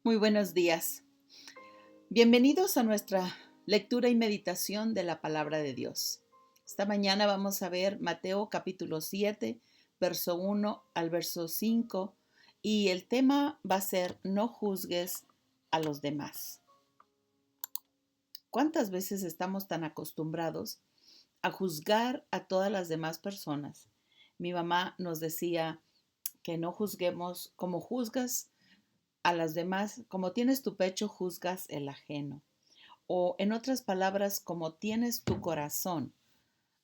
Muy buenos días. Bienvenidos a nuestra lectura y meditación de la palabra de Dios. Esta mañana vamos a ver Mateo capítulo 7, verso 1 al verso 5, y el tema va a ser no juzgues a los demás. ¿Cuántas veces estamos tan acostumbrados a juzgar a todas las demás personas? Mi mamá nos decía que no juzguemos como juzgas a las demás, como tienes tu pecho, juzgas el ajeno. O en otras palabras, como tienes tu corazón,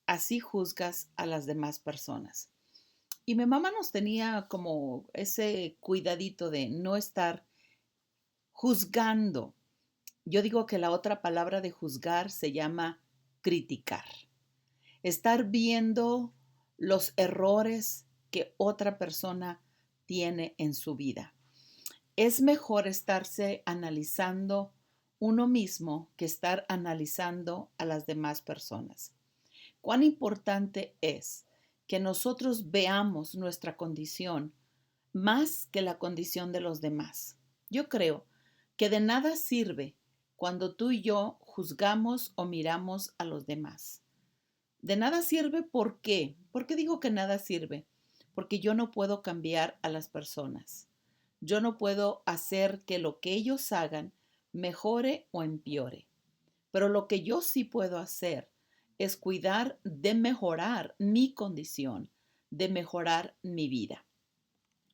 así juzgas a las demás personas. Y mi mamá nos tenía como ese cuidadito de no estar juzgando. Yo digo que la otra palabra de juzgar se llama criticar. Estar viendo los errores que otra persona tiene en su vida. Es mejor estarse analizando uno mismo que estar analizando a las demás personas. Cuán importante es que nosotros veamos nuestra condición más que la condición de los demás. Yo creo que de nada sirve cuando tú y yo juzgamos o miramos a los demás. De nada sirve, ¿por qué? ¿Por qué digo que nada sirve? Porque yo no puedo cambiar a las personas. Yo no puedo hacer que lo que ellos hagan mejore o empeore. Pero lo que yo sí puedo hacer es cuidar de mejorar mi condición, de mejorar mi vida.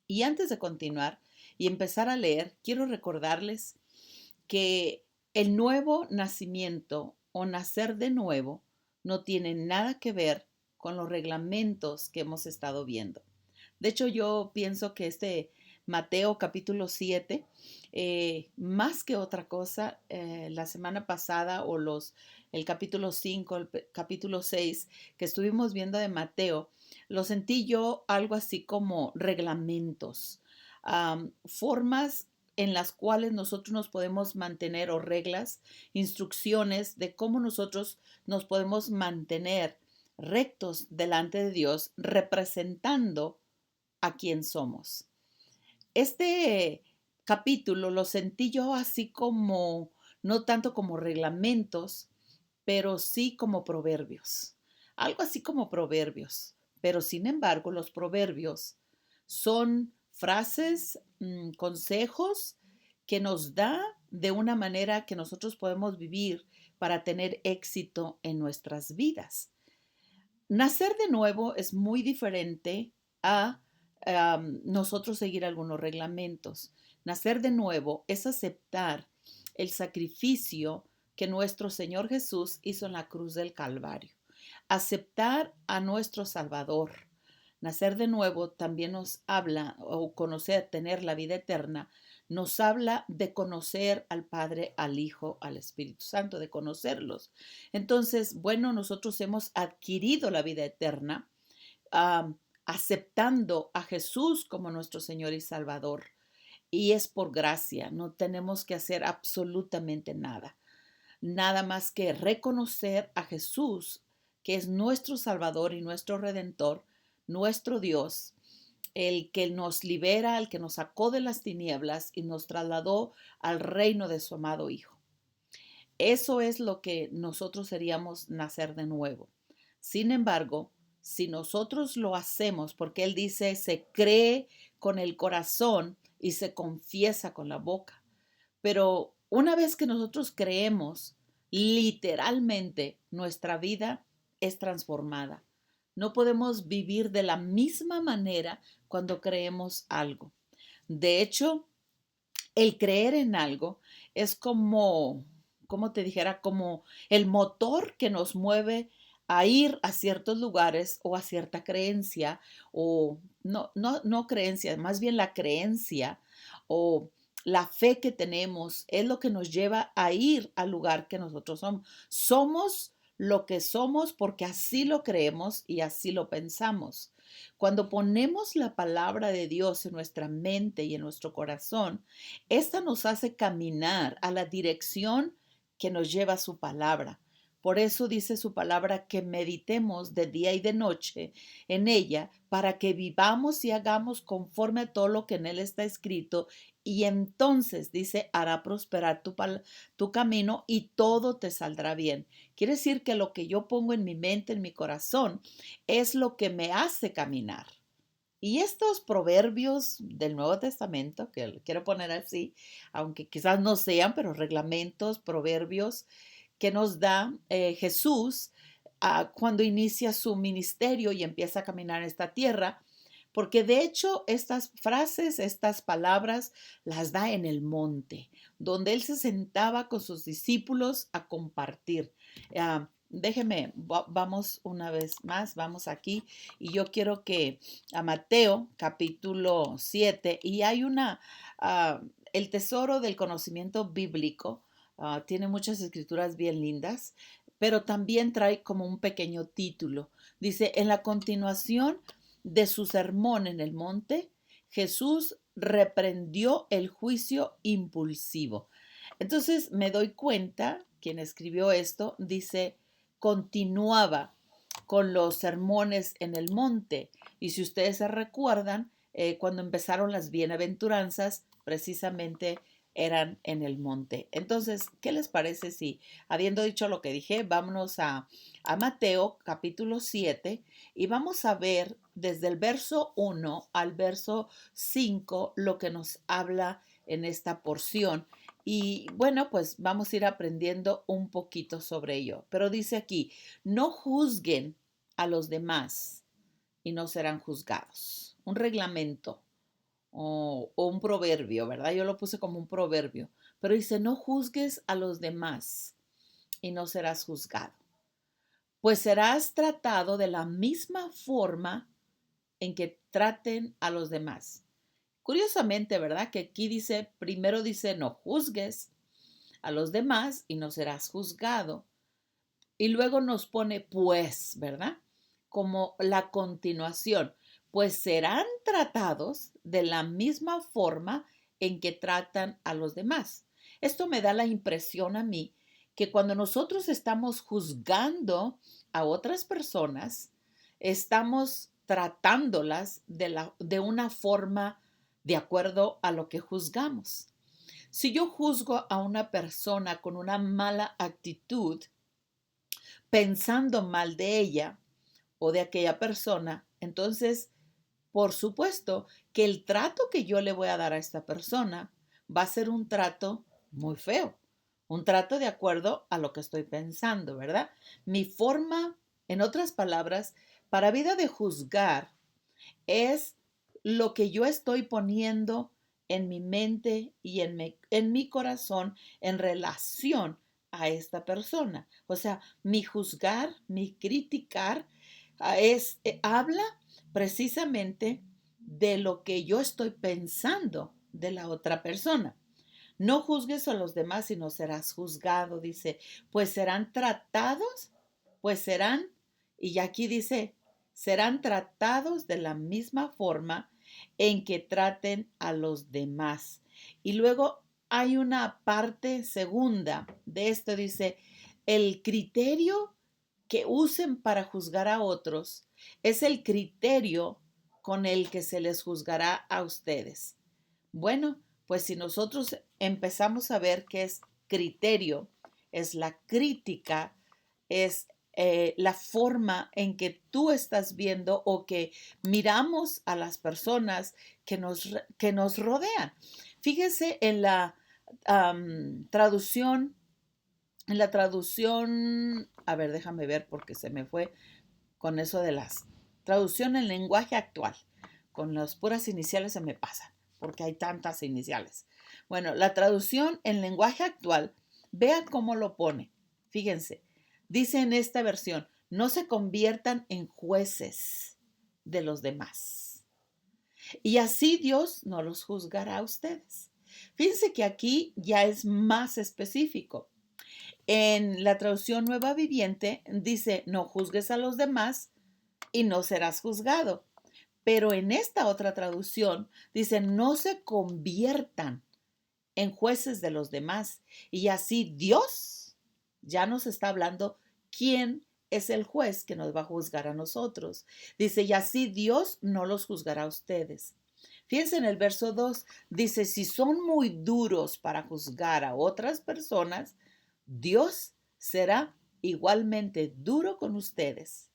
Y antes de continuar y empezar a leer, quiero recordarles que el nuevo nacimiento o nacer de nuevo no tiene nada que ver con los reglamentos que hemos estado viendo. De hecho, yo pienso que este Mateo capítulo 7, más que otra cosa, la semana pasada el capítulo 5, el capítulo 6 que estuvimos viendo de Mateo, lo sentí yo algo así como reglamentos, formas en las cuales nosotros nos podemos mantener o reglas, instrucciones de cómo nosotros nos podemos mantener rectos delante de Dios, representando a quien somos. Este capítulo lo sentí yo así como, no tanto como reglamentos, pero sí como proverbios. Algo así como proverbios. Pero sin embargo, los proverbios son frases, consejos que nos da de una manera que nosotros podemos vivir para tener éxito en nuestras vidas. Nacer de nuevo es muy diferente a nosotros seguir algunos reglamentos. Nacer de nuevo es aceptar el sacrificio que nuestro Señor Jesús hizo en la cruz del Calvario. Aceptar a nuestro Salvador. Nacer de nuevo también nos habla, o conocer, tener la vida eterna, nos habla de conocer al Padre, al Hijo, al Espíritu Santo, de conocerlos. Entonces, bueno, nosotros hemos adquirido la vida eterna, um, aceptando a Jesús como nuestro Señor y Salvador. Y es por gracia, no tenemos que hacer absolutamente nada. Nada más que reconocer a Jesús, que es nuestro Salvador y nuestro Redentor, nuestro Dios, el que nos libera, el que nos sacó de las tinieblas y nos trasladó al reino de su amado Hijo. Eso es lo que nosotros seríamos nacer de nuevo. Sin embargo, si nosotros lo hacemos, porque Él dice, se cree con el corazón y se confiesa con la boca. Pero una vez que nosotros creemos, literalmente nuestra vida es transformada. No podemos vivir de la misma manera cuando creemos algo. De hecho, el creer en algo es como te dijera, como el motor que nos mueve a ir a ciertos lugares o a cierta creencia, o no creencia, más bien la creencia o la fe que tenemos es lo que nos lleva a ir al lugar que nosotros somos. Somos lo que somos porque así lo creemos y así lo pensamos. Cuando ponemos la palabra de Dios en nuestra mente y en nuestro corazón, esta nos hace caminar a la dirección que nos lleva su palabra. Por eso dice su palabra que meditemos de día y de noche en ella para que vivamos y hagamos conforme a todo lo que en él está escrito y entonces, dice, hará prosperar tu camino y todo te saldrá bien. Quiere decir que lo que yo pongo en mi mente, en mi corazón, es lo que me hace caminar. Y estos proverbios del Nuevo Testamento, que lo quiero poner así, aunque quizás no sean, pero reglamentos, proverbios que nos da Jesús cuando inicia su ministerio y empieza a caminar en esta tierra, porque de hecho estas frases, estas palabras las da en el monte, donde él se sentaba con sus discípulos a compartir. Déjeme, vamos una vez más, vamos aquí, y yo quiero que a Mateo capítulo 7, y hay el tesoro del conocimiento bíblico, tiene muchas escrituras bien lindas, pero también trae como un pequeño título. Dice, en la continuación de su sermón en el monte, Jesús reprendió el juicio impulsivo. Entonces me doy cuenta, quien escribió esto, dice, continuaba con los sermones en el monte. Y si ustedes se recuerdan, cuando empezaron las bienaventuranzas, precisamente eran en el monte. Entonces, ¿qué les parece si, habiendo dicho lo que dije, vámonos a Mateo capítulo 7 y vamos a ver desde el verso 1 al verso 5 lo que nos habla en esta porción? Y bueno, pues vamos a ir aprendiendo un poquito sobre ello. Pero dice aquí, no juzguen a los demás y no serán juzgados. Un reglamento o un proverbio, ¿verdad? Yo lo puse como un proverbio. Pero dice, no juzgues a los demás y no serás juzgado, pues serás tratado de la misma forma en que traten a los demás. Curiosamente, ¿verdad? Que aquí dice, primero dice, no juzgues a los demás y no serás juzgado. Y luego nos pone pues, ¿verdad? Como la continuación, pues serán tratados de la misma forma en que tratan a los demás. Esto me da la impresión a mí que cuando nosotros estamos juzgando a otras personas, estamos tratándolas de una forma de acuerdo a lo que juzgamos. Si yo juzgo a una persona con una mala actitud, pensando mal de ella o de aquella persona, entonces, por supuesto que el trato que yo le voy a dar a esta persona va a ser un trato muy feo, un trato de acuerdo a lo que estoy pensando, ¿verdad? Mi forma, en otras palabras, para vida de juzgar es lo que yo estoy poniendo en mi mente y en mi corazón en relación a esta persona. O sea, mi juzgar, mi criticar habla precisamente de lo que yo estoy pensando de la otra persona. No juzgues a los demás y no serás juzgado, dice, pues serán tratados, pues serán, y aquí dice, serán tratados de la misma forma en que traten a los demás. Y luego hay una parte segunda de esto, dice, el criterio que usen para juzgar a otros es el criterio con el que se les juzgará a ustedes. Bueno, pues si nosotros empezamos a ver qué es criterio, es la crítica, es la forma en que tú estás viendo o que miramos a las personas que nos rodean. Fíjese traducción, en la traducción, a ver, déjame ver porque se me fue con eso de las traducción en lenguaje actual. Con las puras iniciales se me pasa, porque hay tantas iniciales. Bueno, la traducción en lenguaje actual, vean cómo lo pone. Fíjense, dice en esta versión, no se conviertan en jueces de los demás. Y así Dios no los juzgará a ustedes. Fíjense que aquí ya es más específico. En la traducción Nueva Viviente dice, no juzgues a los demás y no serás juzgado. Pero en esta otra traducción dice, no se conviertan en jueces de los demás. Y así Dios ya nos está hablando quién es el juez que nos va a juzgar a nosotros. Dice, y así Dios no los juzgará a ustedes. Fíjense en el verso 2, dice, si son muy duros para juzgar a otras personas, Dios será igualmente duro con ustedes.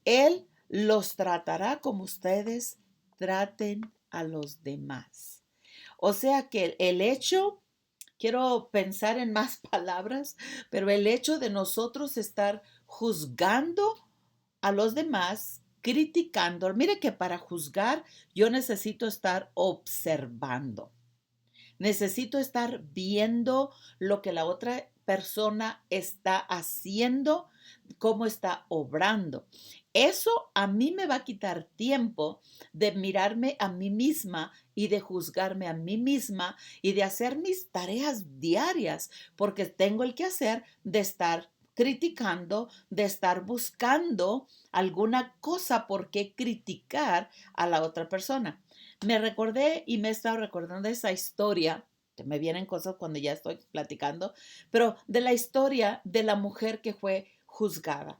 Él los tratará como ustedes traten a los demás. O sea que el hecho, quiero pensar en más palabras, pero el hecho de nosotros estar juzgando a los demás, criticando, mire que para juzgar yo necesito estar observando. Necesito estar viendo lo que la otra persona está haciendo, cómo está obrando. Eso a mí me va a quitar tiempo de mirarme a mí misma y de juzgarme a mí misma y de hacer mis tareas diarias, porque tengo el quehacer de estar criticando, de estar buscando alguna cosa por qué criticar a la otra persona. Me recordé y me he estado recordando esa historia, que me vienen cosas cuando ya estoy platicando, pero de la historia de la mujer que fue juzgada.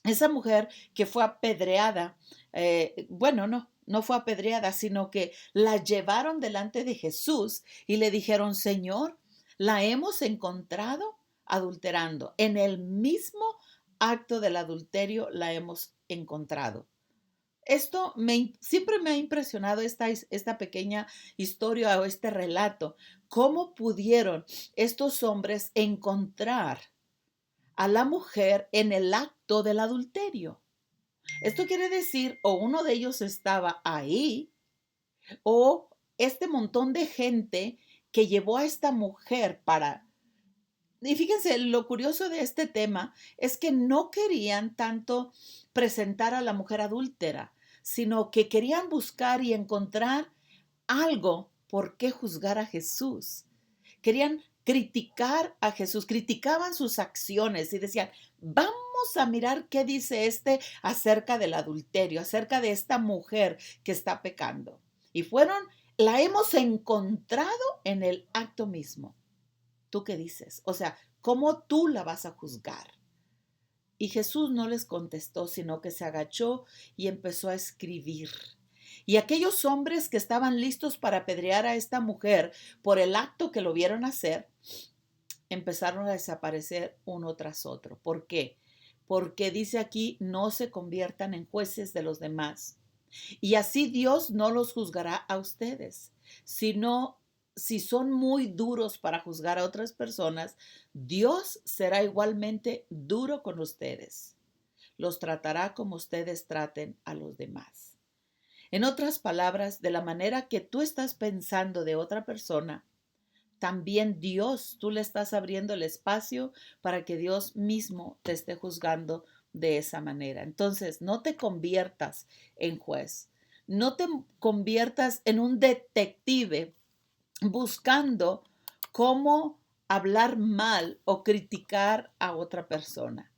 Esa mujer que fue apedreada, bueno, no fue apedreada, sino que la llevaron delante de Jesús y le dijeron, Señor, la hemos encontrado adulterando. En el mismo acto del adulterio la hemos encontrado. Esto siempre me ha impresionado esta pequeña historia o este relato. ¿Cómo pudieron estos hombres encontrar a la mujer en el acto del adulterio? Esto quiere decir, o uno de ellos estaba ahí, o este montón de gente que llevó a esta mujer para... Y fíjense, lo curioso de este tema es que no querían tanto presentar a la mujer adúltera, sino que querían buscar y encontrar algo por qué juzgar a Jesús. Querían criticar a Jesús, criticaban sus acciones y decían, vamos a mirar qué dice este acerca del adulterio, acerca de esta mujer que está pecando. Y la hemos encontrado en el acto mismo. ¿Tú qué dices? O sea, ¿cómo tú la vas a juzgar? Y Jesús no les contestó, sino que se agachó y empezó a escribir. Y aquellos hombres que estaban listos para apedrear a esta mujer por el acto que lo vieron hacer, empezaron a desaparecer uno tras otro. ¿Por qué? Porque dice aquí, no se conviertan en jueces de los demás. Y así Dios no los juzgará a ustedes, sino si son muy duros para juzgar a otras personas, Dios será igualmente duro con ustedes. Los tratará como ustedes traten a los demás. En otras palabras, de la manera que tú estás pensando de otra persona, también Dios, tú le estás abriendo el espacio para que Dios mismo te esté juzgando de esa manera. Entonces, no te conviertas en juez, no te conviertas en un detective buscando cómo hablar mal o criticar a otra persona.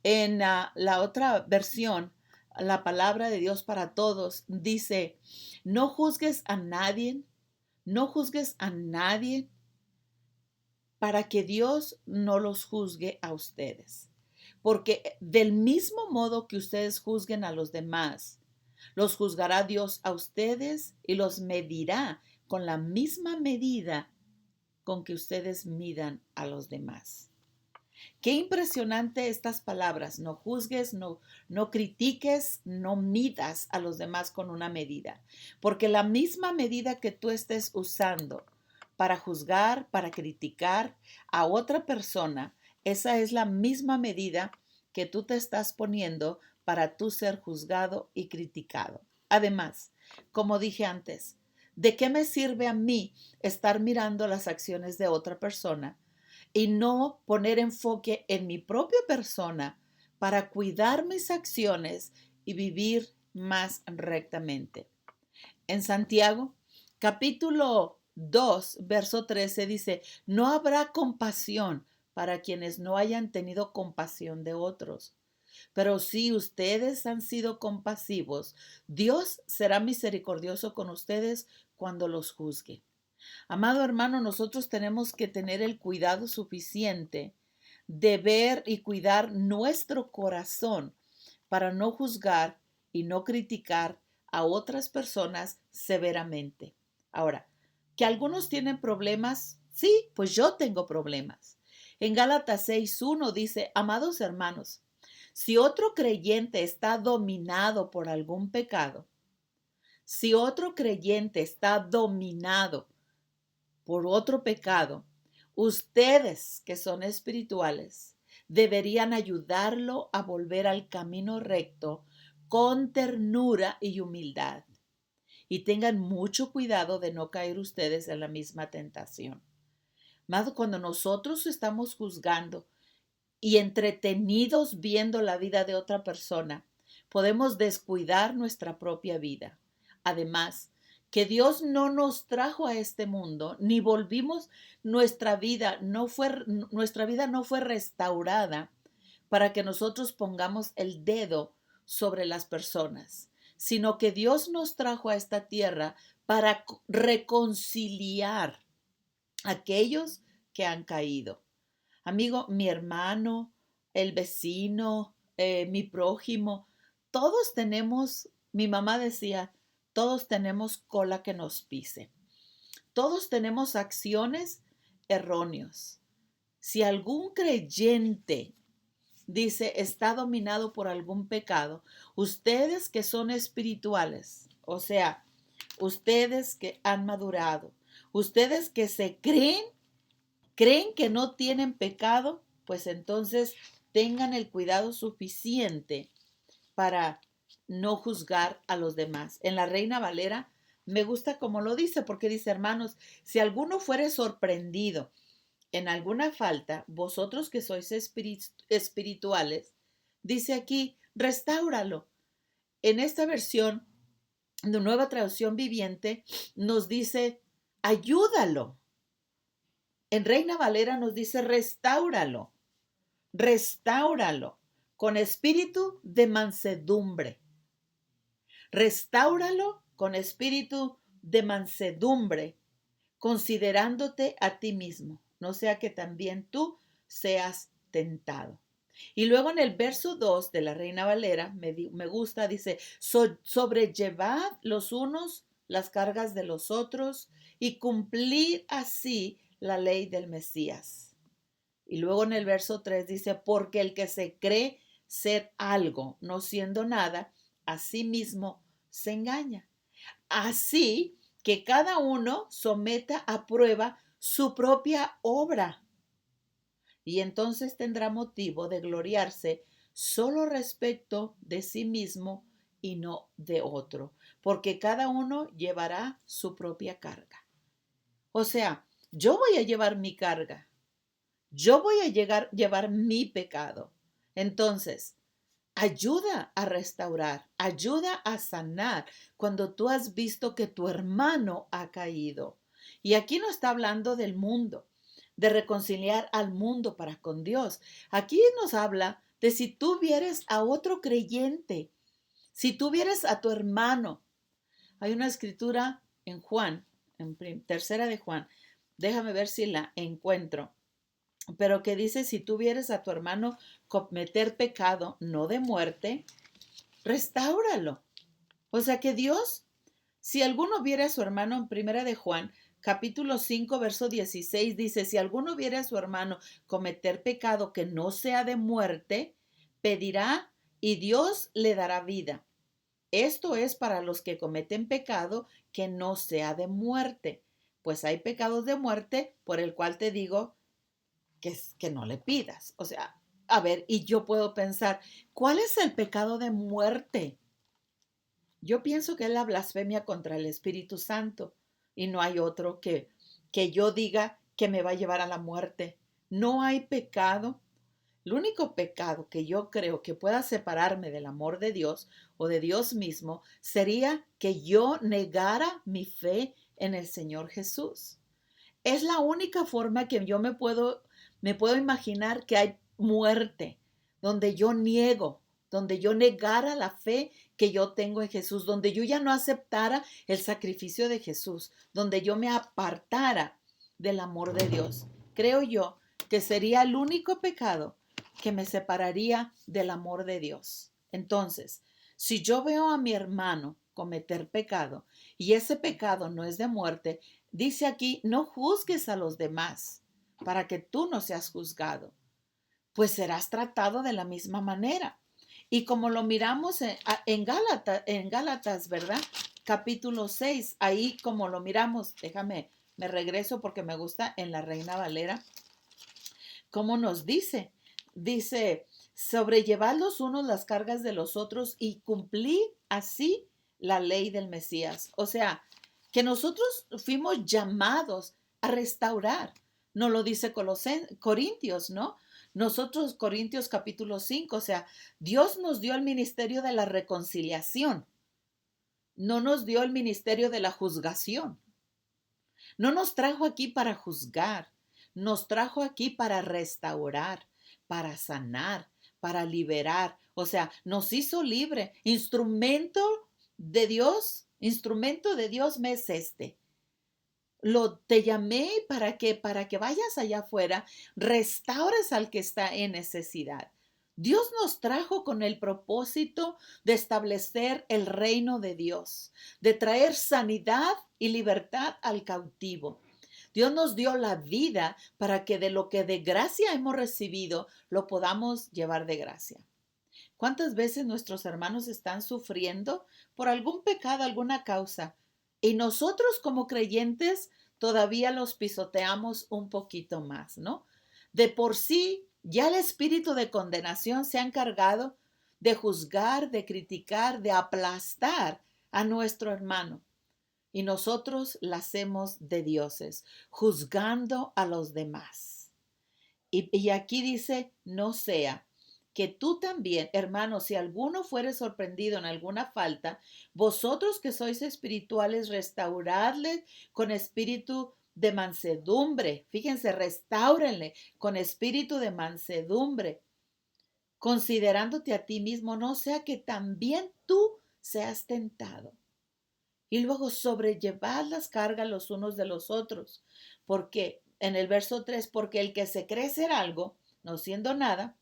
En la otra versión, la palabra de Dios para todos dice, no juzgues a nadie, no juzgues a nadie para que Dios no los juzgue a ustedes. Porque del mismo modo que ustedes juzguen a los demás, los juzgará Dios a ustedes y los medirá con la misma medida con que ustedes midan a los demás. Qué impresionante estas palabras. No juzgues, no critiques, no midas a los demás con una medida. Porque la misma medida que tú estés usando para juzgar, para criticar a otra persona, esa es la misma medida que tú te estás poniendo para tú ser juzgado y criticado. Además, como dije antes, ¿de qué me sirve a mí estar mirando las acciones de otra persona y no poner enfoque en mi propia persona para cuidar mis acciones y vivir más rectamente? En Santiago, capítulo 2, verso 13 dice, no habrá compasión para quienes no hayan tenido compasión de otros. Pero si ustedes han sido compasivos, Dios será misericordioso con ustedes cuando los juzgue. Amado hermano, nosotros tenemos que tener el cuidado suficiente de ver y cuidar nuestro corazón para no juzgar y no criticar a otras personas severamente. Ahora, que algunos tienen problemas, sí, pues yo tengo problemas. En Gálatas 6:1 dice, amados hermanos, si otro creyente está dominado por algún pecado, si otro creyente está dominado por otro pecado, ustedes que son espirituales deberían ayudarlo a volver al camino recto con ternura y humildad. Y tengan mucho cuidado de no caer ustedes en la misma tentación. Más cuando nosotros estamos juzgando y entretenidos viendo la vida de otra persona, podemos descuidar nuestra propia vida. Además, que Dios no nos trajo a este mundo, ni volvimos nuestra vida no fue restaurada para que nosotros pongamos el dedo sobre las personas, sino que Dios nos trajo a esta tierra para reconciliar a aquellos que han caído. Amigo, mi hermano, el vecino, mi prójimo, todos tenemos, mi mamá decía, todos tenemos cola que nos pise. Todos tenemos acciones erróneas. Si algún creyente dice está dominado por algún pecado, ustedes que son espirituales, o sea, ustedes que han madurado, ustedes que se creen que no tienen pecado, pues entonces tengan el cuidado suficiente para no juzgar a los demás. En la Reina Valera me gusta como lo dice, porque dice, hermanos, si alguno fuere sorprendido en alguna falta, vosotros que sois espirituales, dice aquí, restáuralo. En esta versión de Nueva Traducción Viviente nos dice, ayúdalo. En Reina Valera nos dice, restáuralo con espíritu de mansedumbre. Restáuralo con espíritu de mansedumbre, considerándote a ti mismo, no sea que también tú seas tentado. Y luego en el verso 2 de la Reina Valera, me gusta, dice, sobrellevad los unos las cargas de los otros y cumplir así la ley del Mesías. Y luego en el verso 3 dice, porque el que se cree ser algo, no siendo nada, a sí mismo se engaña. Así que cada uno someta a prueba su propia obra. Y entonces tendrá motivo de gloriarse solo respecto de sí mismo y no de otro, porque cada uno llevará su propia carga. O sea, yo voy a llevar mi carga, yo voy a llevar mi pecado. Entonces, ayuda a restaurar, ayuda a sanar cuando tú has visto que tu hermano ha caído. Y aquí no está hablando del mundo, de reconciliar al mundo para con Dios. Aquí nos habla de si tú vieres a otro creyente, si tú vieres a tu hermano. Hay una escritura en Juan, en tercera de Juan, déjame ver si la encuentro, pero que dice, si tú vieres a tu hermano cometer pecado, no de muerte, restáuralo. O sea que Dios, si alguno viera a su hermano en primera de Juan, capítulo 5, verso 16, dice, si alguno viera a su hermano cometer pecado que no sea de muerte, pedirá y Dios le dará vida. Esto es para los que cometen pecado que no sea de muerte, pues hay pecados de muerte por el cual te digo que no le pidas. O sea, a ver, y yo puedo pensar, ¿cuál es el pecado de muerte? Yo pienso que es la blasfemia contra el Espíritu Santo y no hay otro que yo diga que me va a llevar a la muerte. No hay pecado. El único pecado que yo creo que pueda separarme del amor de Dios o de Dios mismo sería que yo negara mi fe en el Señor Jesús. Es la única forma que yo me puedo imaginar que hay muerte, donde yo niego, donde yo negara la fe que yo tengo en Jesús, donde yo ya no aceptara el sacrificio de Jesús, donde yo me apartara del amor de Dios. Creo yo que sería el único pecado que me separaría del amor de Dios. Entonces, si yo veo a mi hermano cometer pecado y ese pecado no es de muerte, dice aquí, no juzgues a los demás para que tú no seas juzgado, pues serás tratado de la misma manera. Y como lo miramos en Gálatas, ¿verdad? Capítulo 6, ahí como lo miramos, me regreso porque me gusta en la Reina Valera, como nos dice, sobrellevad los unos las cargas de los otros y cumplid así la ley del Mesías. O sea, que nosotros fuimos llamados a restaurar. Nos lo dice Corintios, ¿no? Nosotros, Corintios capítulo 5, o sea, Dios nos dio el ministerio de la reconciliación, no nos dio el ministerio de la juzgación. No nos trajo aquí para juzgar, nos trajo aquí para restaurar, para sanar, para liberar. O sea, nos hizo libre. Instrumento de Dios me es este. Te llamé para que vayas allá afuera, restaures al que está en necesidad. Dios nos trajo con el propósito de establecer el reino de Dios, de traer sanidad y libertad al cautivo. Dios nos dio la vida para que de lo que de gracia hemos recibido, lo podamos llevar de gracia. ¿Cuántas veces nuestros hermanos están sufriendo por algún pecado, alguna causa? Y nosotros como creyentes todavía los pisoteamos un poquito más, ¿no? De por sí, ya el espíritu de condenación se ha encargado de juzgar, de criticar, de aplastar a nuestro hermano. Y nosotros la hacemos de dioses, juzgando a los demás. Y aquí dice, no sea que tú también, hermanos, si alguno fuere sorprendido en alguna falta, vosotros que sois espirituales, restauradle con espíritu de mansedumbre. Fíjense, restáurenle con espíritu de mansedumbre, considerándote a ti mismo, no sea que también tú seas tentado. Y luego sobrellevad las cargas los unos de los otros, porque en el verso 3, porque el que se cree ser algo, no siendo nada,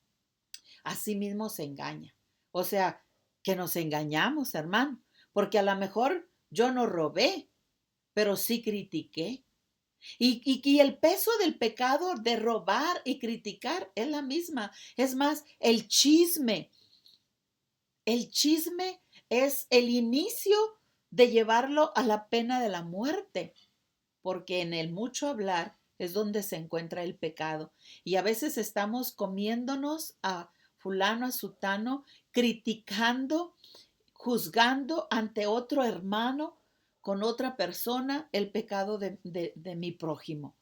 a sí mismo se engaña. O sea, que nos engañamos, hermano, porque a lo mejor yo no robé, pero sí critiqué. Y el peso del pecado de robar y criticar es la misma. Es más, el chisme es el inicio de llevarlo a la pena de la muerte, porque en el mucho hablar es donde se encuentra el pecado. Y a veces estamos comiéndonos a fulano, a sutano, criticando, juzgando ante otro hermano, con otra persona, el pecado de mi prójimo,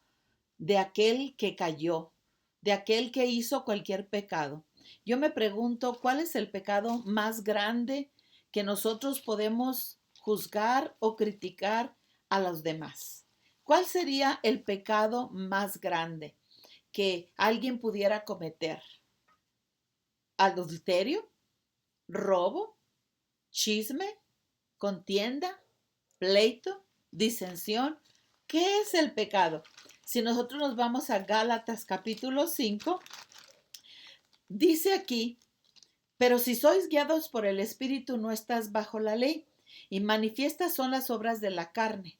de aquel que cayó, de aquel que hizo cualquier pecado. Yo me pregunto, ¿cuál es el pecado más grande que nosotros podemos juzgar o criticar a los demás? ¿Cuál sería el pecado más grande que alguien pudiera cometer? ¿Adulterio? ¿Robo? ¿Chisme? ¿Contienda? ¿Pleito? ¿Disensión? ¿Qué es el pecado? Si nosotros nos vamos a Gálatas capítulo 5, dice aquí, pero si sois guiados por el Espíritu no estás bajo la ley, y manifiestas son las obras de la carne.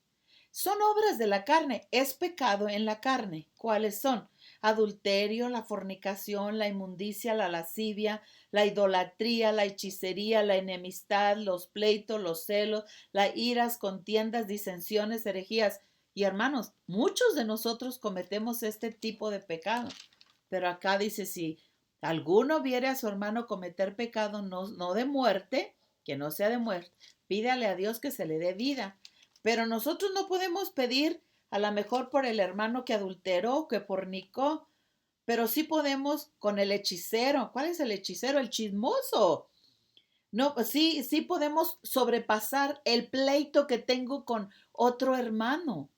Son obras de la carne, es pecado en la carne. ¿Cuáles son? Adulterio, la fornicación, la inmundicia, la lascivia, la idolatría, la hechicería, la enemistad, los pleitos, los celos, las iras, contiendas, disensiones, herejías. Y hermanos, muchos de nosotros cometemos este tipo de pecado. Pero acá dice, si alguno viere a su hermano cometer pecado no de muerte, que no sea de muerte, pídale a Dios que se le dé vida. Pero nosotros no podemos pedir a lo mejor por el hermano que adulteró, que fornicó, pero sí podemos con el hechicero. ¿Cuál es el hechicero? El chismoso. No, sí podemos sobrepasar el pleito que tengo con otro hermano.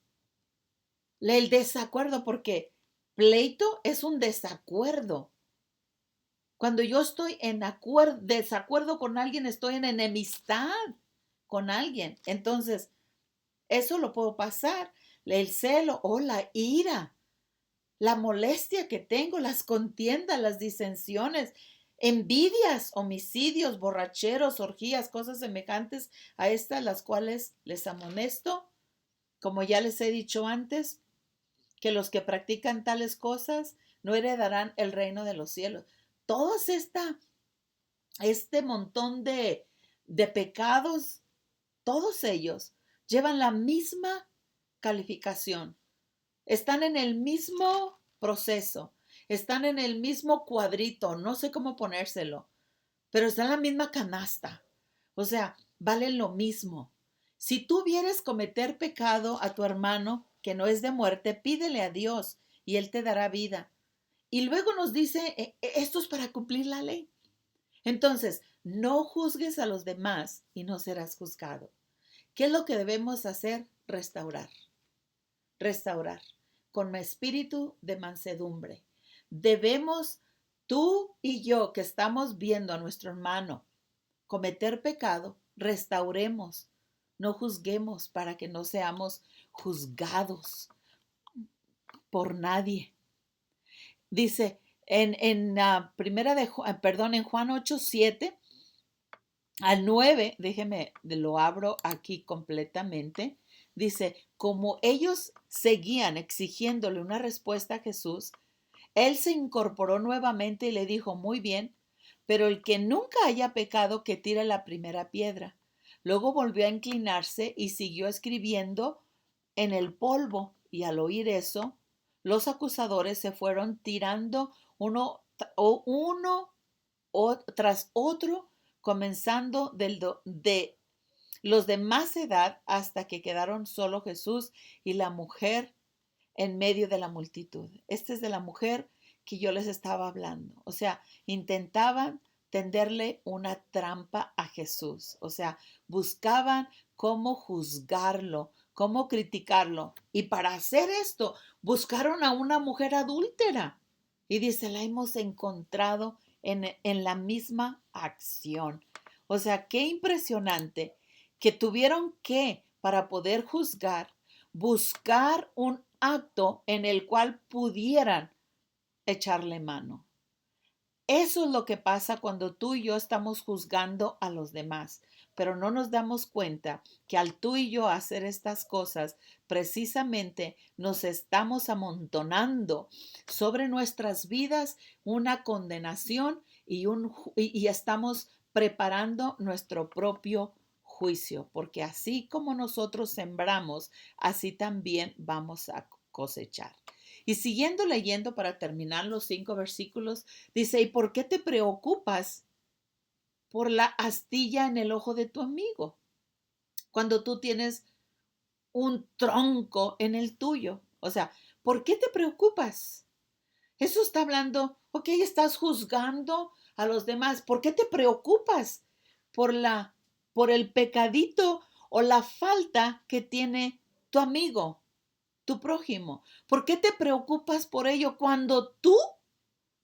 El desacuerdo, porque pleito es un desacuerdo. Cuando yo estoy en desacuerdo con alguien, estoy en enemistad con alguien. Entonces, eso lo puedo pasar. El celo o la ira, la molestia que tengo, las contiendas, las disensiones. envidias, homicidios, borracheros, orgías, cosas semejantes a estas, las cuales les amonesto, como ya les he dicho antes, que los que practican tales cosas no heredarán el reino de los cielos. Todos este montón de pecados, todos ellos llevan la misma calificación, están en el mismo proceso, están en el mismo cuadrito, no sé cómo ponérselo, pero están en la misma canasta. O sea, valen lo mismo. Si tú vieres cometer pecado a tu hermano que no es de muerte, pídele a Dios y Él te dará vida. Y luego nos dice, esto es para cumplir la ley. Entonces, no juzgues a los demás y no serás juzgado. ¿Qué es lo que debemos hacer? Restaurar. Restaurar con espíritu de mansedumbre. Debemos, tú y yo que estamos viendo a nuestro hermano cometer pecado, restauremos, no juzguemos para que no seamos juzgados por nadie. Dice en primera de perdón, en Juan 8:7 al 9, déjeme, lo abro aquí completamente. Dice, como ellos seguían exigiéndole una respuesta a Jesús, él se incorporó nuevamente y le dijo, muy bien, pero el que nunca haya pecado que tire la primera piedra. Luego volvió a inclinarse y siguió escribiendo en el polvo, y al oír eso, los acusadores se fueron tirando uno tras otro, comenzando de los de más edad hasta que quedaron solo Jesús y la mujer en medio de la multitud. Esta es de la mujer que yo les estaba hablando. O sea, intentaban tenderle una trampa a Jesús. O sea, buscaban cómo juzgarlo, cómo criticarlo. Y para hacer esto, buscaron a una mujer adúltera. Y dice, la hemos encontrado en la misma acción. O sea, qué impresionante que tuvieron que, para poder juzgar, buscar un acto en el cual pudieran echarle mano. Eso es lo que pasa cuando tú y yo estamos juzgando a los demás, pero no nos damos cuenta que al tú y yo hacer estas cosas, precisamente nos estamos amontonando sobre nuestras vidas una condenación y estamos preparando nuestro propio juicio, porque así como nosotros sembramos, así también vamos a cosechar. Y siguiendo leyendo para terminar los 5 versículos, dice, ¿y por qué te preocupas por la astilla en el ojo de tu amigo cuando tú tienes un tronco en el tuyo? O sea, ¿por qué te preocupas? Eso está hablando, ok, estás juzgando a los demás. ¿Por qué te preocupas por por el pecadito o la falta que tiene tu amigo, tu prójimo? ¿Por qué te preocupas por ello cuando tú,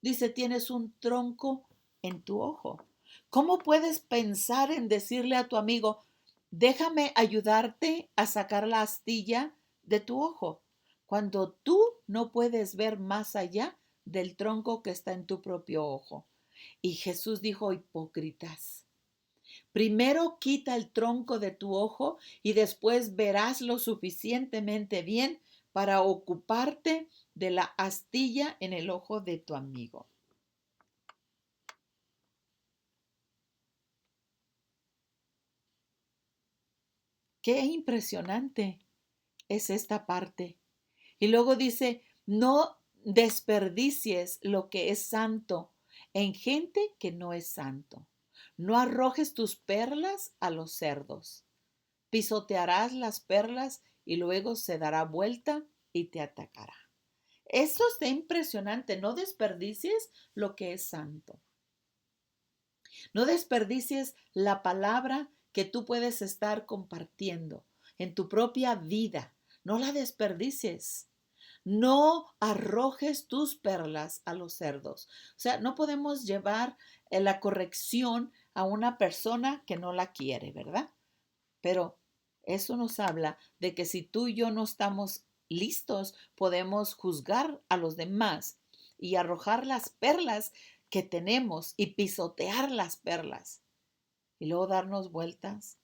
dice, tienes un tronco en tu ojo? ¿Cómo puedes pensar en decirle a tu amigo, déjame ayudarte a sacar la astilla de tu ojo, cuando tú no puedes ver más allá del tronco que está en tu propio ojo? Y Jesús dijo, hipócritas, primero quita el tronco de tu ojo y después verás lo suficientemente bien para ocuparte de la astilla en el ojo de tu amigo. Qué impresionante es esta parte. Y luego dice, no desperdicies lo que es santo en gente que no es santo. No arrojes tus perlas a los cerdos. Pisotearás las perlas y luego se dará vuelta y te atacará. Esto está impresionante. No desperdicies lo que es santo. No desperdicies la palabra que tú puedes estar compartiendo en tu propia vida. No la desperdicies. No arrojes tus perlas a los cerdos. O sea, no podemos llevar la corrección a una persona que no la quiere, ¿verdad? Pero eso nos habla de que si tú y yo no estamos listos, podemos juzgar a los demás y arrojar las perlas que tenemos y pisotear las perlas y luego darnos vueltas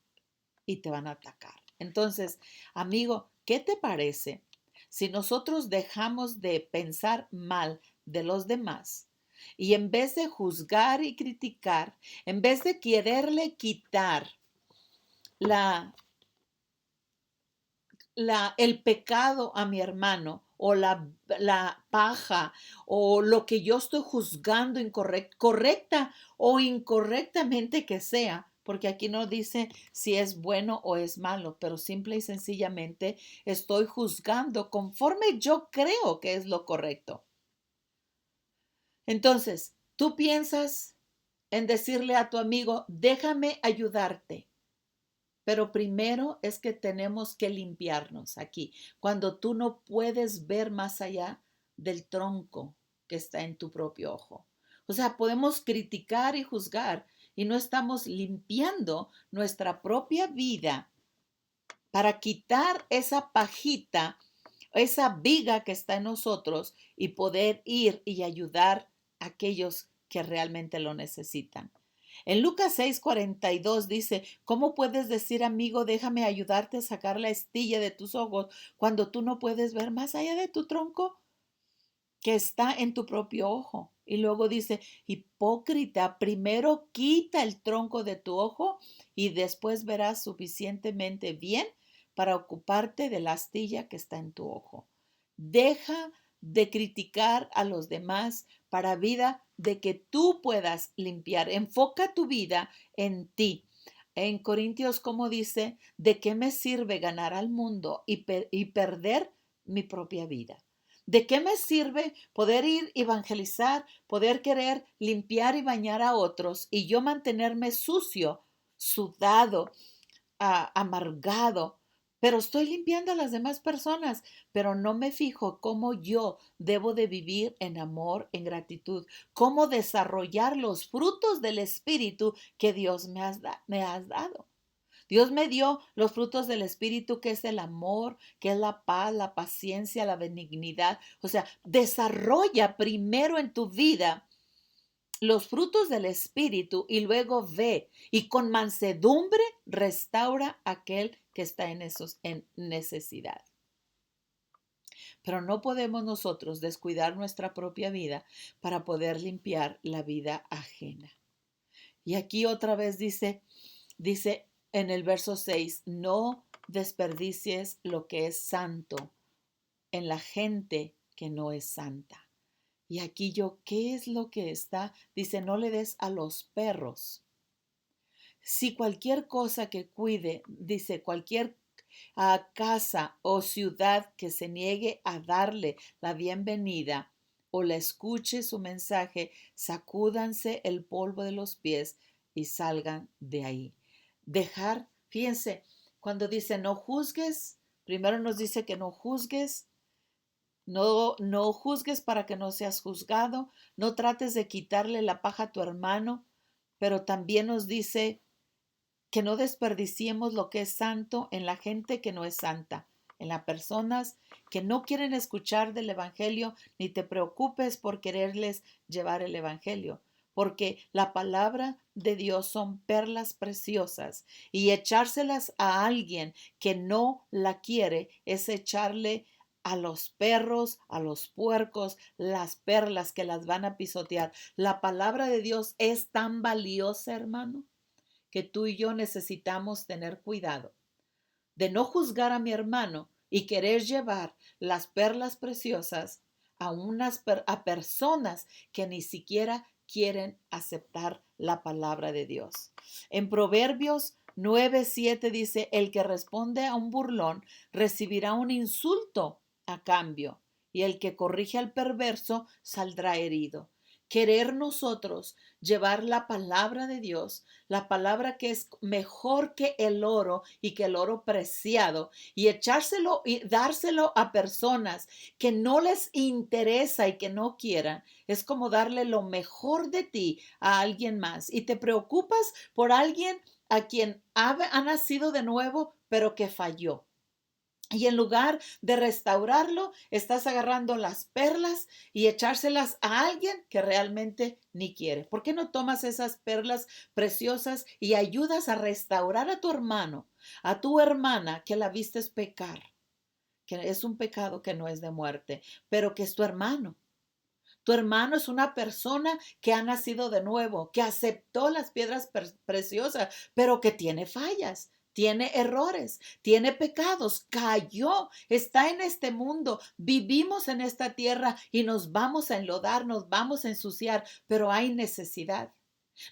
y te van a atacar. Entonces, amigo, ¿qué te parece si nosotros dejamos de pensar mal de los demás y en vez de juzgar y criticar, en vez de quererle quitar la, el pecado a mi hermano o la paja o lo que yo estoy juzgando correcta o incorrectamente que sea, porque aquí no dice si es bueno o es malo, pero simple y sencillamente estoy juzgando conforme yo creo que es lo correcto. Entonces, tú piensas en decirle a tu amigo, déjame ayudarte. Pero primero es que tenemos que limpiarnos aquí. Cuando tú no puedes ver más allá del tronco que está en tu propio ojo. O sea, podemos criticar y juzgar y no estamos limpiando nuestra propia vida para quitar esa pajita, esa viga que está en nosotros y poder ir y ayudar a aquellos que realmente lo necesitan. En Lucas 6:42 dice, ¿cómo puedes decir, amigo, déjame ayudarte a sacar la estilla de tus ojos cuando tú no puedes ver más allá de tu tronco que está en tu propio ojo? Y luego dice, hipócrita, primero quita el tronco de tu ojo y después verás suficientemente bien para ocuparte de la astilla que está en tu ojo. Deja de criticar a los demás para vida de que tú puedas limpiar. Enfoca tu vida en ti. En Corintios, como dice, ¿de qué me sirve ganar al mundo y perder mi propia vida? ¿De qué me sirve poder ir evangelizar, poder querer limpiar y bañar a otros y yo mantenerme sucio, sudado, amargado? Pero estoy limpiando a las demás personas, pero no me fijo cómo yo debo de vivir en amor, en gratitud, cómo desarrollar los frutos del Espíritu que Dios me has dado. Dios me dio los frutos del Espíritu, que es el amor, que es la paz, la paciencia, la benignidad. O sea, desarrolla primero en tu vida los frutos del Espíritu y luego ve y con mansedumbre restaura a aquel que está en necesidad. Pero no podemos nosotros descuidar nuestra propia vida para poder limpiar la vida ajena. Y aquí otra vez dice en el verso 6, no desperdicies lo que es santo en la gente que no es santa. Y aquí ¿qué es lo que está? Dice, no le des a los perros. Si cualquier cosa que cuide, dice, cualquier casa o ciudad que se niegue a darle la bienvenida o le escuche su mensaje, sacúdanse el polvo de los pies y salgan de ahí. Fíjense, cuando dice no juzgues, primero nos dice que no juzgues, no juzgues para que no seas juzgado, no trates de quitarle la paja a tu hermano, pero también nos dice que no desperdiciemos lo que es santo en la gente que no es santa, en las personas que no quieren escuchar del Evangelio, ni te preocupes por quererles llevar el Evangelio, porque la palabra de Dios son perlas preciosas y echárselas a alguien que no la quiere es echarle a los perros, a los puercos, las perlas que las van a pisotear. La palabra de Dios es tan valiosa, hermano, que tú y yo necesitamos tener cuidado de no juzgar a mi hermano y querer llevar las perlas preciosas a personas que ni siquiera quieren aceptar la palabra de Dios. En Proverbios 9:7 dice, el que responde a un burlón recibirá un insulto a cambio, y el que corrige al perverso saldrá herido. Querer nosotros llevar la palabra de Dios, la palabra que es mejor que el oro y que el oro preciado, y echárselo y dárselo a personas que no les interesa y que no quieran, es como darle lo mejor de ti a alguien más. Y te preocupas por alguien a quien ha nacido de nuevo, pero que falló. Y en lugar de restaurarlo, estás agarrando las perlas y echárselas a alguien que realmente ni quiere. ¿Por qué no tomas esas perlas preciosas y ayudas a restaurar a tu hermano, a tu hermana que la vistes pecar? Que es un pecado que no es de muerte, pero que es tu hermano. Tu hermano es una persona que ha nacido de nuevo, que aceptó las piedras preciosas, pero que tiene fallas, tiene errores, tiene pecados, cayó, está en este mundo, vivimos en esta tierra y nos vamos a enlodar, nos vamos a ensuciar, pero hay necesidad.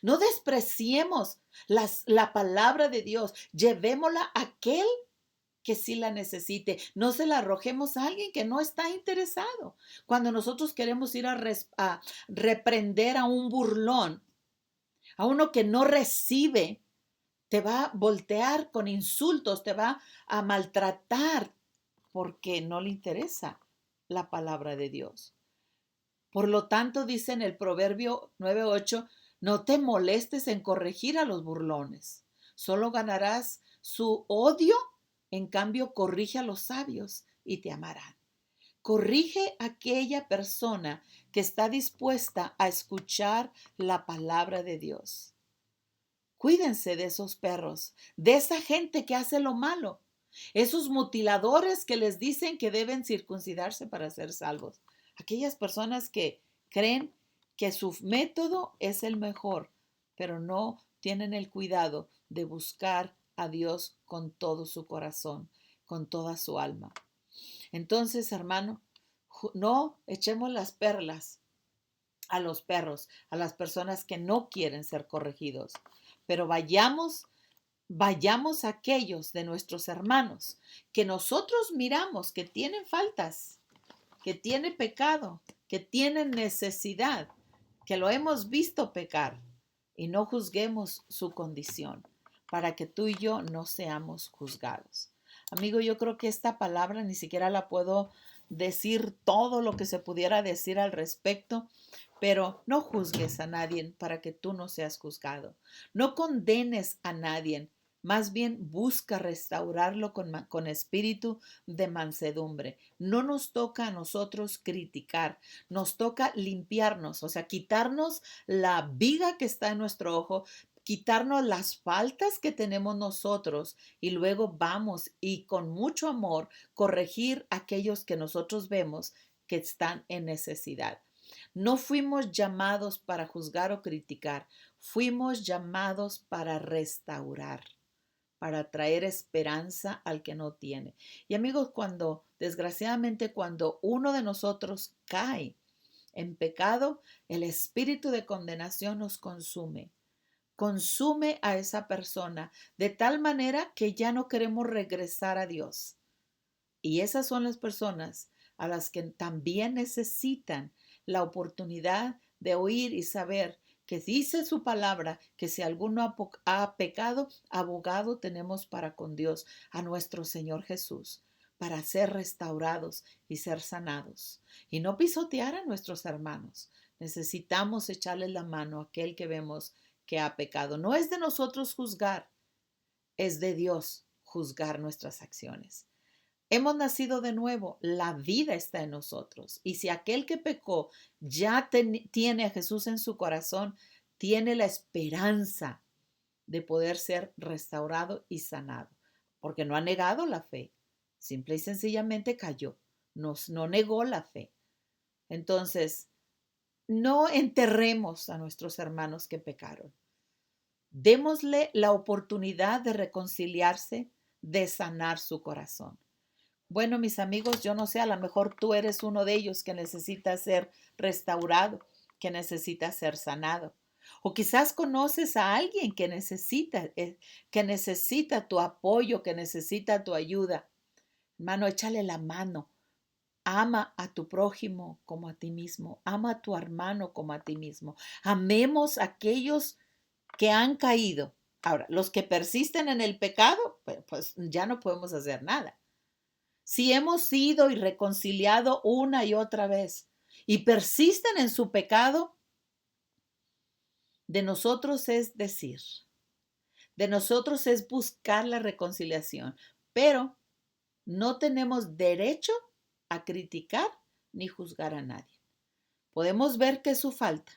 No despreciemos la palabra de Dios, llevémosla a aquel que sí la necesite. No se la arrojemos a alguien que no está interesado. Cuando nosotros queremos ir a reprender a un burlón, a uno que no recibe, te va a voltear con insultos, te va a maltratar porque no le interesa la palabra de Dios. Por lo tanto, dice en el Proverbio 9:8, no te molestes en corregir a los burlones, solo ganarás su odio, en cambio corrige a los sabios y te amarán. Corrige a aquella persona que está dispuesta a escuchar la palabra de Dios. Cuídense de esos perros, de esa gente que hace lo malo, esos mutiladores que les dicen que deben circuncidarse para ser salvos. Aquellas personas que creen que su método es el mejor, pero no tienen el cuidado de buscar a Dios con todo su corazón, con toda su alma. Entonces, hermano, no echemos las perlas a los perros, a las personas que no quieren ser corregidos, pero vayamos a aquellos de nuestros hermanos que nosotros miramos que tienen faltas, que tienen pecado, que tienen necesidad, que lo hemos visto pecar, y no juzguemos su condición para que tú y yo no seamos juzgados. Amigo, yo creo que esta palabra ni siquiera la puedo decir todo lo que se pudiera decir al respecto, pero no juzgues a nadie para que tú no seas juzgado. No condenes a nadie, más bien busca restaurarlo con espíritu de mansedumbre. No nos toca a nosotros criticar, nos toca limpiarnos, o sea, quitarnos la viga que está en nuestro ojo, quitarnos las faltas que tenemos nosotros y luego vamos y con mucho amor corregir a aquellos que nosotros vemos que están en necesidad. No fuimos llamados para juzgar o criticar, fuimos llamados para restaurar, para traer esperanza al que no tiene. Y amigos, desgraciadamente, cuando uno de nosotros cae en pecado, el espíritu de condenación nos consume a esa persona de tal manera que ya no queremos regresar a Dios. Y esas son las personas a las que también necesitan la oportunidad de oír y saber que dice su palabra que si alguno ha pecado, abogado tenemos para con Dios, a nuestro Señor Jesús, para ser restaurados y ser sanados. Y no pisotear a nuestros hermanos. Necesitamos echarle la mano a aquel que vemos que ha pecado. No es de nosotros juzgar, es de Dios juzgar nuestras acciones. Hemos nacido de nuevo, la vida está en nosotros. Y si aquel que pecó ya tiene a Jesús en su corazón, tiene la esperanza de poder ser restaurado y sanado, porque no ha negado la fe, simple y sencillamente cayó, no negó la fe. Entonces, no enterremos a nuestros hermanos que pecaron. Démosle la oportunidad de reconciliarse, de sanar su corazón. Bueno, mis amigos, yo no sé, a lo mejor tú eres uno de ellos que necesita ser restaurado, que necesita ser sanado. O quizás conoces a alguien que necesita tu apoyo, que necesita tu ayuda. Hermano, échale la mano. Ama a tu prójimo como a ti mismo. Ama a tu hermano como a ti mismo. Amemos a aquellos que han caído. Ahora, los que persisten en el pecado, pues ya no podemos hacer nada. Si hemos sido y reconciliado una y otra vez y persisten en su pecado, de nosotros es de nosotros es buscar la reconciliación, pero No tenemos derecho a criticar ni juzgar a nadie. Podemos ver que es su falta,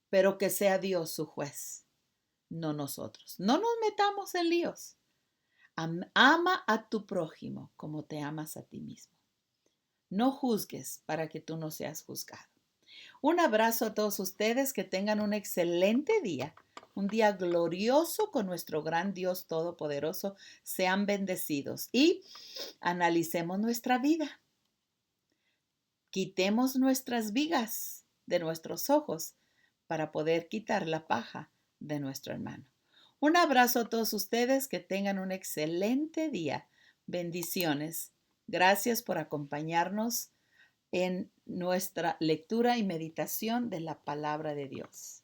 pero que sea Dios su juez, no nosotros. No nos metamos en líos. Ama a tu prójimo como te amas a ti mismo. No juzgues para que tú no seas juzgado. Un abrazo a todos ustedes, que tengan un excelente día, un día glorioso con nuestro gran Dios Todopoderoso. Sean bendecidos y analicemos nuestra vida. Quitemos nuestras vigas de nuestros ojos para poder quitar la paja de nuestro hermano. Un abrazo a todos ustedes, que tengan un excelente día. Bendiciones. Gracias por acompañarnos en nuestra lectura y meditación de la palabra de Dios.